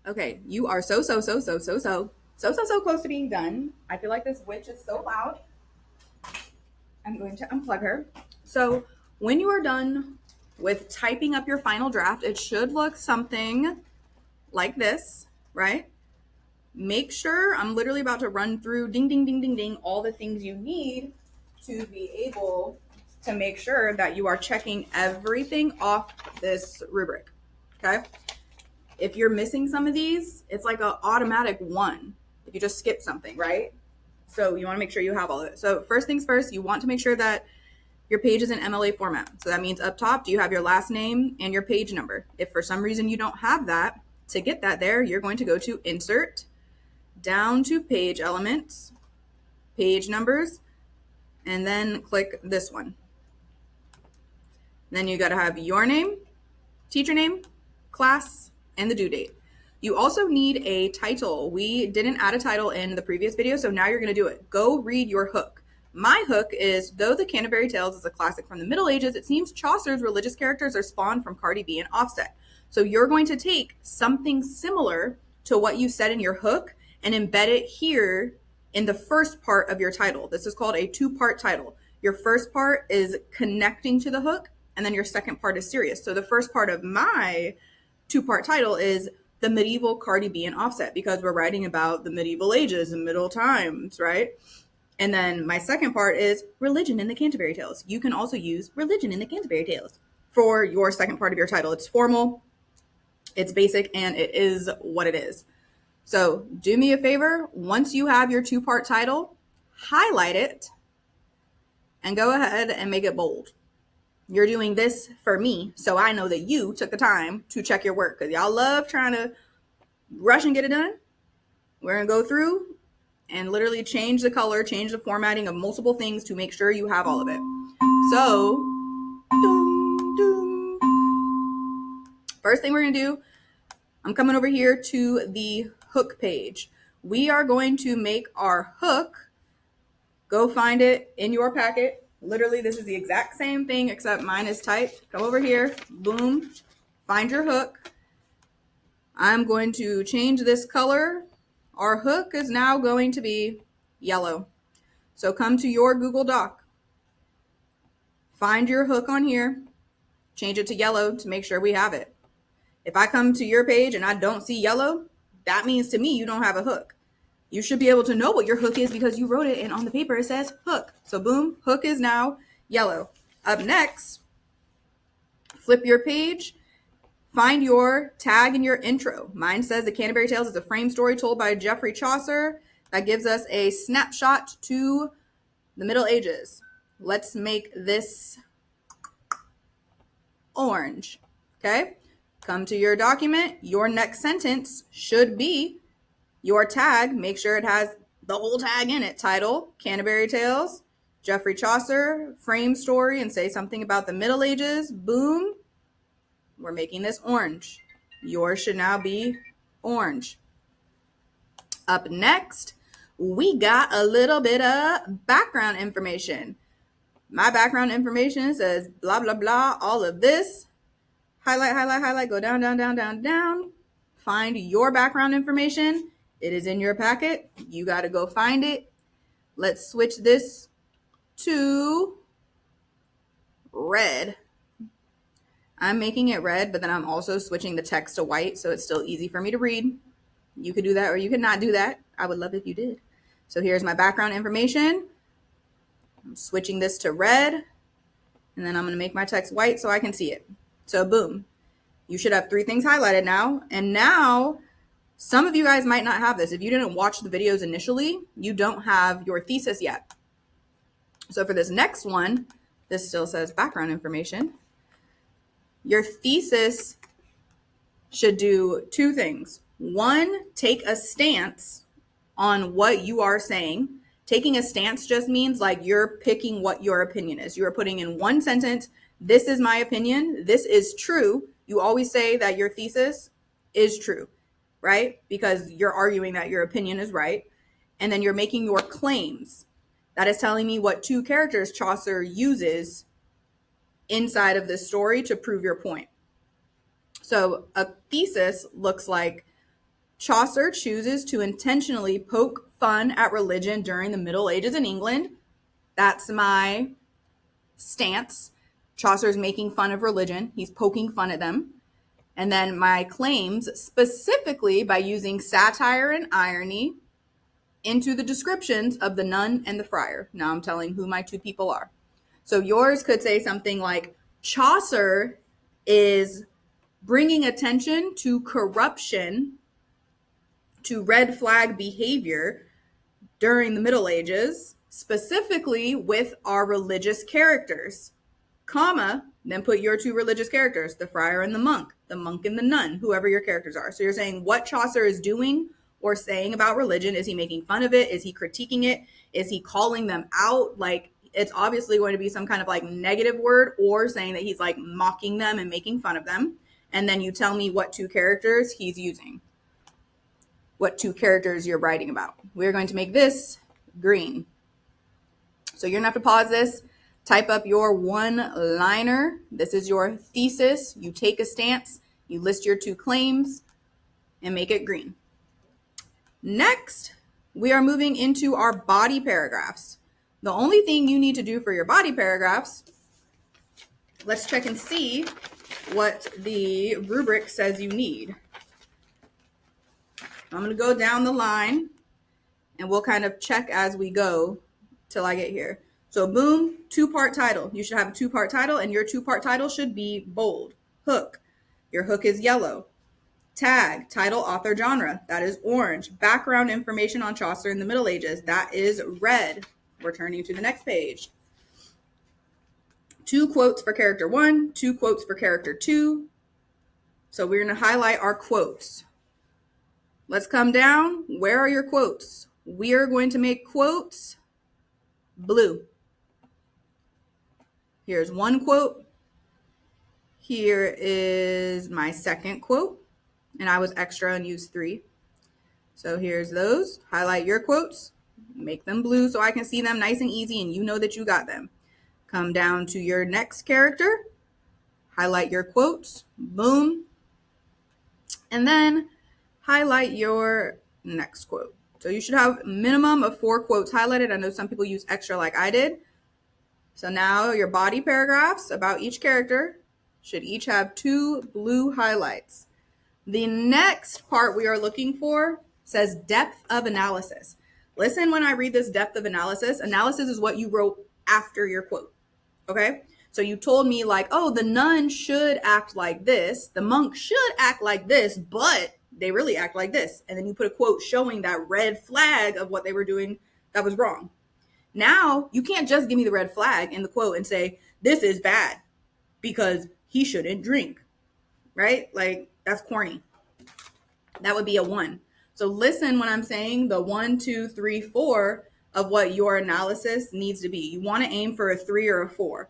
Okay, you are so close to being done. I feel like this witch is so loud. I'm going to unplug her. So when you are done with typing up your final draft, it should look something like this, right? Make sure I'm literally about to run through ding, ding, ding, ding, ding, all the things you need to be able to make sure that you are checking everything off this rubric. Okay. If you're missing some of these, it's like an automatic one if you just skip something, right? So you want to make sure you have all of it. So first things first, you want to make sure that your page is in MLA format. So that means up top, do you have your last name and your page number? If for some reason you don't have that, to get that there, you're going to go to Insert, down to Page Elements, Page Numbers, and then click this one. Then you got to have your name, teacher name, class, and the due date. You also need a title. We didn't add a title in the previous video, so now you're going to do it. Go read your hook. My hook is, though the Canterbury Tales is a classic from the Middle Ages, it seems Chaucer's religious characters are spawned from Cardi B and Offset. So you're going to take something similar to what you said in your hook and embed it here in the first part of your title. This is called a two-part title. Your first part is connecting to the hook, and then your second part is serious. So the first part of my two-part title is the medieval Cardi B and Offset, because we're writing about the medieval ages and middle times, right? And then my second part is religion in the Canterbury Tales. You can also use religion in the Canterbury Tales for your second part of your title. It's formal, it's basic, and it is what it is. So do me a favor. Once you have your two-part title, highlight it and go ahead and make it bold. You're doing this for me, so I know that you took the time to check your work, because y'all love trying to rush and get it done. We're going to go through and literally change the color, change the formatting of multiple things to make sure you have all of it. So, first thing we're going to do, I'm coming over here to the hook page. We are going to make our hook. Go find it in your packet. Literally, this is the exact same thing, except mine is typed. Come over here, boom, find your hook. I'm going to change this color. Our hook is now going to be yellow. So come to your Google Doc. Find your hook on here. Change it to yellow to make sure we have it. If I come to your page and I don't see yellow, that means to me you don't have a hook. You should be able to know what your hook is because you wrote it, and on the paper it says hook. So boom, hook is now yellow. Up next, flip your page, find your tag in your intro. Mine says The Canterbury Tales is a frame story told by Geoffrey Chaucer. That gives us a snapshot to the Middle Ages. Let's make this orange, okay? Come to your document. Your next sentence should be your tag. Make sure it has the whole tag in it. Title, Canterbury Tales, Geoffrey Chaucer, frame story, and say something about the Middle Ages. Boom. We're making this orange. Yours should now be orange. Up next, we got a little bit of background information. My background information says blah, blah, blah, all of this. Highlight, highlight, highlight, go down, down, down, down, down. Find your background information. It is in your packet. You got to go find it. Let's switch this to red. I'm making it red, but then I'm also switching the text to white, so it's still easy for me to read. You could do that, or you could not do that. I would love if you did. So here's my background information. I'm switching this to red, and then I'm going to make my text white so I can see it. So boom, you should have three things highlighted now. And now some of you guys might not have this. If you didn't watch the videos initially, you don't have your thesis yet. So for this next one, this still says background information. Your thesis should do two things. One, take a stance on what you are saying. Taking a stance just means like you're picking what your opinion is. You are putting in one sentence, this is my opinion, this is true. You always say that your thesis is true, right? Because you're arguing that your opinion is right. And then you're making your claims. That is telling me what two characters Chaucer uses inside of this story to prove your point. So a thesis looks like Chaucer chooses to intentionally poke fun at religion during the Middle Ages in England. That's my stance. Chaucer's making fun of religion. He's poking fun at them. And then my claims, specifically by using satire and irony into the descriptions of the nun and the friar. Now I'm telling who my two people are. So yours could say something like, Chaucer is bringing attention to corruption, to red flag behavior during the Middle Ages, specifically with our religious characters, comma, then put your two religious characters, the friar and the monk and the nun, whoever your characters are. So you're saying what Chaucer is doing or saying about religion. Is he making fun of it? Is he critiquing it? Is he calling them out? Like, it's obviously going to be some kind of like negative word, or saying that he's like mocking them and making fun of them. And then you tell me what two characters he's using, what two characters you're writing about. We're going to make this green. So you're gonna have to pause this, type up your one-liner. This is your thesis. You take a stance, you list your two claims, and make it green. Next, we are moving into our body paragraphs. The only thing you need to do for your body paragraphs, let's check and see what the rubric says you need. I'm going to go down the line and we'll kind of check as we go till I get here. So boom, two-part title. You should have a two-part title, and your two-part title should be bold. Hook. Your hook is yellow. Tag, title, author, genre. That is orange. Background information on Chaucer in the Middle Ages. That is red. We're turning to the next page. 2 quotes for character 1, 2 quotes for character 2. So we're going to highlight our quotes. Let's come down. Where are your quotes? We are going to make quotes blue. Here's one quote. Here is my second quote. And I was extra and used 3. So here's those. Highlight your quotes. Make them blue so I can see them nice and easy and you know that you got them. Come down to your next character. Highlight your quotes. Boom. And then highlight your next quote. So you should have a minimum of 4 quotes highlighted. I know some people use extra like I did. So now your body paragraphs about each character should each have 2 blue highlights. The next part we are looking for says depth of analysis. Listen when I read this depth of analysis. Analysis is what you wrote after your quote. Okay? So you told me like, oh, the nun should act like this. The monk should act like this, but they really act like this. And then you put a quote showing that red flag of what they were doing that was wrong. Now, you can't just give me the red flag in the quote and say, this is bad because he shouldn't drink, right? Like, that's corny. That would be a 1. So listen when I'm saying the 1, 2, 3, 4 of what your analysis needs to be. You want to aim for a 3 or a 4.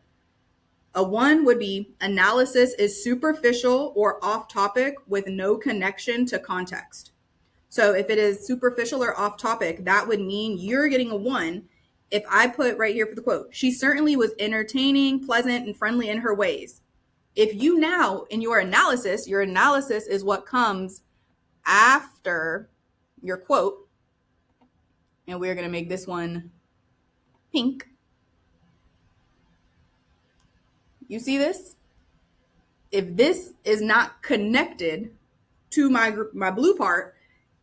A 1 would be analysis is superficial or off topic with no connection to context. So if it is superficial or off topic, that would mean you're getting a 1. If I put right here for the quote, she certainly was entertaining, pleasant, and friendly in her ways. If you now, in your analysis is what comes after your quote, and we're going to make this one pink. You see this? If this is not connected to my blue part,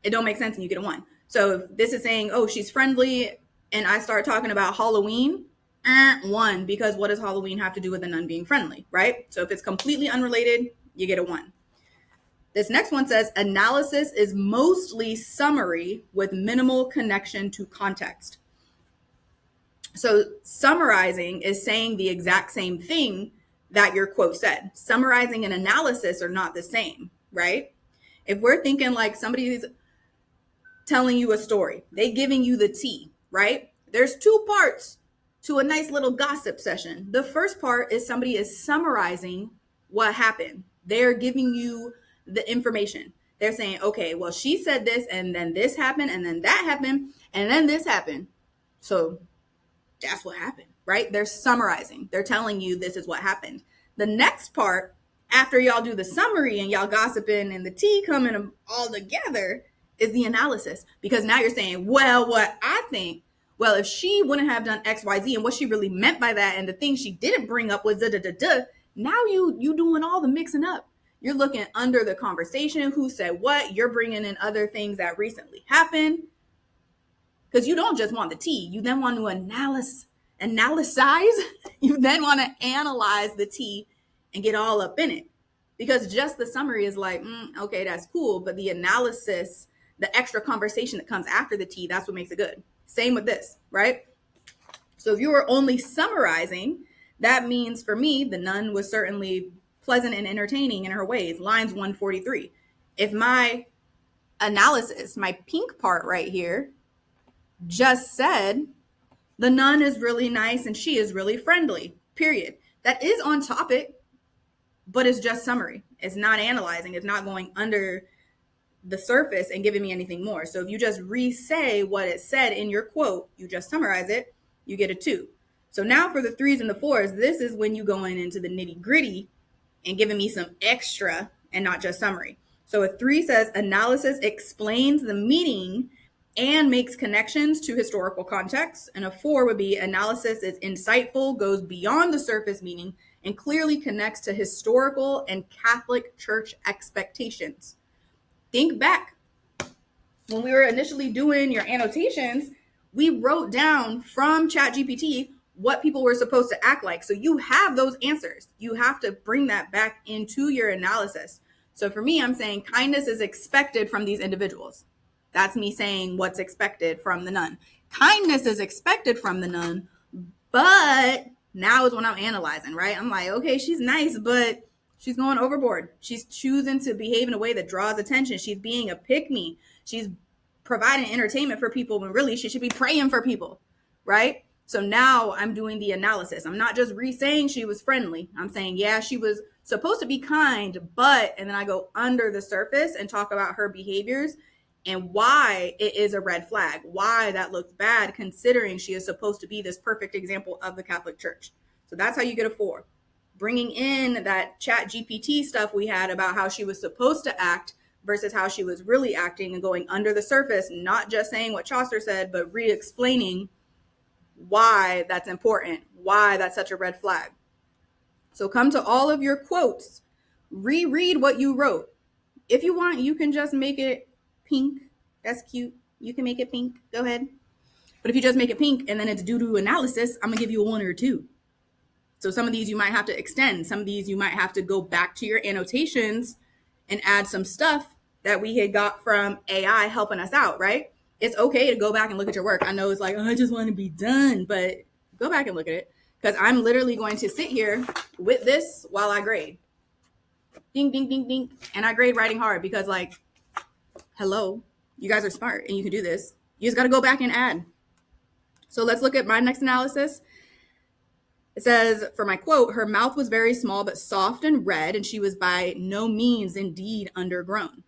it don't make sense and you get a 1. So if this is saying, oh, she's friendly, and I start talking about Halloween, 1, because what does Halloween have to do with a nun being friendly, right? So if it's completely unrelated, you get a 1. This next one says analysis is mostly summary with minimal connection to context. So summarizing is saying the exact same thing that your quote said. Summarizing and analysis are not the same, right? If we're thinking like somebody's telling you a story, they giving you the tea, right? There's 2 parts to a nice little gossip session. The first part is somebody is summarizing what happened. They're giving you the information. They're saying, okay, well, she said this, and then this happened, and then that happened, and then this happened. So that's what happened, right? They're summarizing. They're telling you this is what happened. The next part, after y'all do the summary and y'all gossiping and the tea coming all together, is the analysis. Because now you're saying, well, what I think, well, if she wouldn't have done X, Y, Z, and what she really meant by that, and the thing she didn't bring up was da da da da. Now you doing all the mixing up. You're looking under the conversation, who said what. You're bringing in other things that recently happened, because you don't just want the tea. You then want to analyze. You then want to analyze the tea and get all up in it. Because just the summary is like, okay, that's cool. But the analysis, the extra conversation that comes after the tea, that's what makes it good. Same with this, right? So if you were only summarizing, that means for me, the nun was certainly pleasant and entertaining in her ways. Lines 143. If my analysis, my pink part right here, just said, the nun is really nice and she is really friendly, period. That is on topic, but it's just summary. It's not analyzing. It's not going under the surface and giving me anything more. So if you just re-say what it said in your quote, you just summarize it, you get a 2. So now for the 3s and the 4s, this is when you going into the nitty gritty and giving me some extra and not just summary. So a 3 says analysis explains the meaning and makes connections to historical context. And a 4 would be analysis is insightful, goes beyond the surface meaning, and clearly connects to historical and Catholic Church expectations. Think back. When we were initially doing your annotations, we wrote down from ChatGPT what people were supposed to act like. So you have those answers. You have to bring that back into your analysis. So for me, I'm saying kindness is expected from these individuals. That's me saying what's expected from the nun. Kindness is expected from the nun, but now is when I'm analyzing, right? I'm like, okay, she's nice, but she's going overboard. She's choosing to behave in a way that draws attention. She's being a pick-me. She's providing entertainment for people when really she should be praying for people, right? So now I'm doing the analysis. I'm not just re-saying she was friendly. I'm saying, yeah, she was supposed to be kind, but, and then I go under the surface and talk about her behaviors and why it is a red flag, why that looks bad considering she is supposed to be this perfect example of the Catholic Church. So that's how you get a 4. Bringing in that ChatGPT stuff we had about how she was supposed to act versus how she was really acting and going under the surface, not just saying what Chaucer said, but re-explaining why that's important, why that's such a red flag. So come to all of your quotes, reread what you wrote. If you want, you can just make it pink. That's cute. You can make it pink. Go ahead. But if you just make it pink and then it's due to analysis, I'm going to give you a 1 or a 2. So some of these you might have to extend. Some of these you might have to go back to your annotations and add some stuff that we had got from AI helping us out, right? It's okay to go back and look at your work. I know it's like, oh, I just want to be done, but go back and look at it because I'm literally going to sit here with this while I grade. Ding, ding, ding, ding. And I grade writing hard because like, hello, you guys are smart and you can do this. You just got to go back and add. So let's look at my next analysis. It says, for my quote, her mouth was very small but soft and red, and she was by no means indeed undergrown.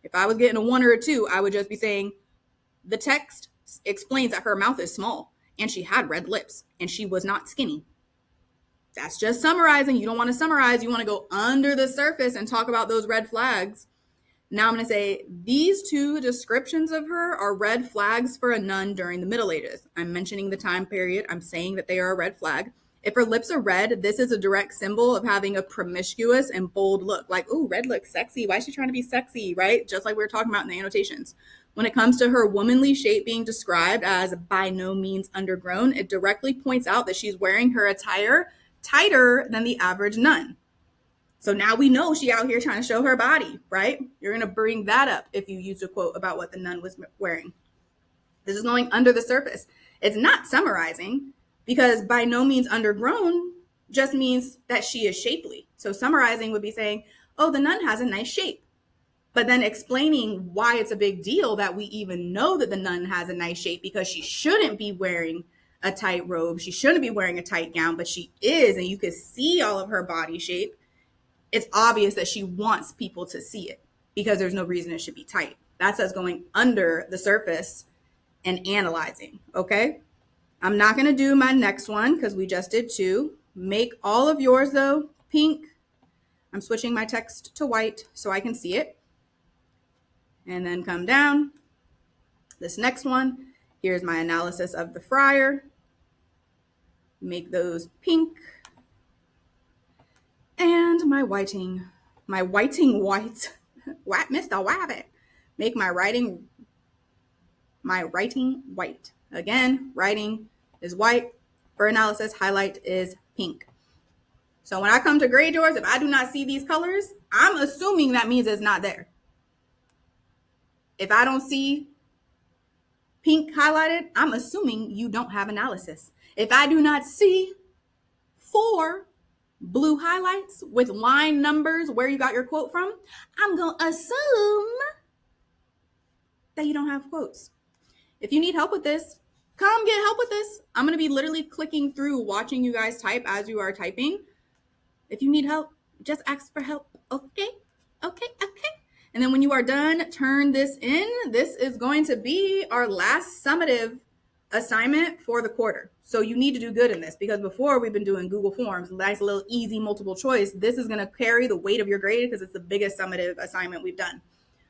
If I was getting a 1 or a 2, I would just be saying the text explains that her mouth is small and she had red lips and she was not skinny. That's just summarizing. You don't want to summarize. You want to go under the surface and talk about those red flags. Now I'm going to say these 2 descriptions of her are red flags for a nun during the Middle Ages. I'm mentioning the time period. I'm saying that they are a red flag. If her lips are red, this is a direct symbol of having a promiscuous and bold look. Like, ooh, red looks sexy. Why is she trying to be sexy, right? Just like we were talking about in the annotations. When it comes to her womanly shape being described as by no means undergrown, it directly points out that she's wearing her attire tighter than the average nun. So now we know she out here trying to show her body, right? You're going to bring that up if you use a quote about what the nun was wearing. This is going under the surface. It's not summarizing because by no means undergrown just means that she is shapely. So summarizing would be saying, oh, the nun has a nice shape. But then explaining why it's a big deal that we even know that the nun has a nice shape because she shouldn't be wearing a tight robe. She shouldn't be wearing a tight gown, but she is, and you can see all of her body shape. It's obvious that she wants people to see it because there's no reason it should be tight. That's us going under the surface and analyzing, okay? I'm not going to do my next one because we just did 2. Make all of yours, though, pink. I'm switching my text to white so I can see it. and then come down. This next one, here's my analysis of the fryer. Make those pink. And my whiting white. What, Mr. Wabbit? Make my writing white. Again, writing is white. For analysis, highlight is pink. So when I come to grade yours, if I do not see these colors, I'm assuming that means it's not there. If I don't see pink highlighted, I'm assuming you don't have analysis. If I do not see 4 blue highlights with line numbers where you got your quote from, I'm going to assume that you don't have quotes. If you need help with this, come get help with this. I'm going to be literally clicking through, watching you guys type as you are typing. If you need help, just ask for help. Okay. And then when you are done, turn this in. This is going to be our last summative assignment for the quarter. So you need to do good in this, because before we've been doing Google Forms, nice little easy multiple choice. This is going to carry the weight of your grade because it's the biggest summative assignment we've done.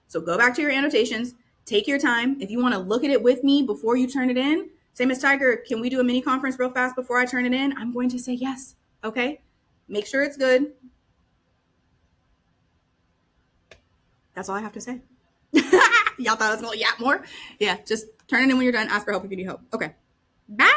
So go back to your annotations, take your time. If you want to look at it with me before you turn it in, say, Miss Tiger, can we do a mini conference real fast before I turn it in? I'm going to say yes. Okay. Make sure it's good. That's all I have to say. Y'all thought I was going to yap more? Yeah, just turn it in when you're done. Ask for help if you need help. Okay. Bye.